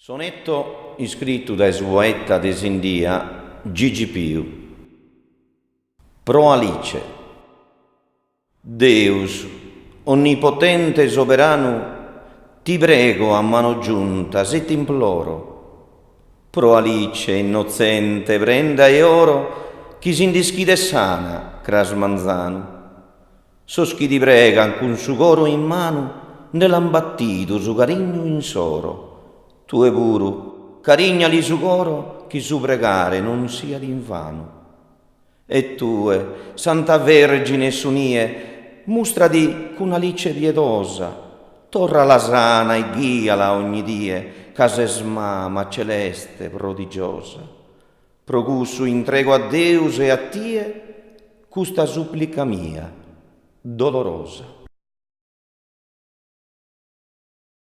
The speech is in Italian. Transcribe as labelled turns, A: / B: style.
A: Sonetto iscritto da Esvoetta desindia Gigi Piu. Pro Alice. Deus, onnipotente e soberano, ti prego a mano giunta, se ti imploro. Pro Alice innocente, prenda e oro, chi s'indischide sana, cras manzano. Sos chi ti prega con su coro in mano, nell'ambattito su carigno insoro. Tu puru, carignali su coro, chi su pregare non sia d'invano. E tue, Santa Vergine sunie, mostrati con Alice pietosa, torra la sana e guiala ogni die, casa smama celeste prodigiosa. Procussu intrego a Deus e a tie, custa supplica mia, dolorosa.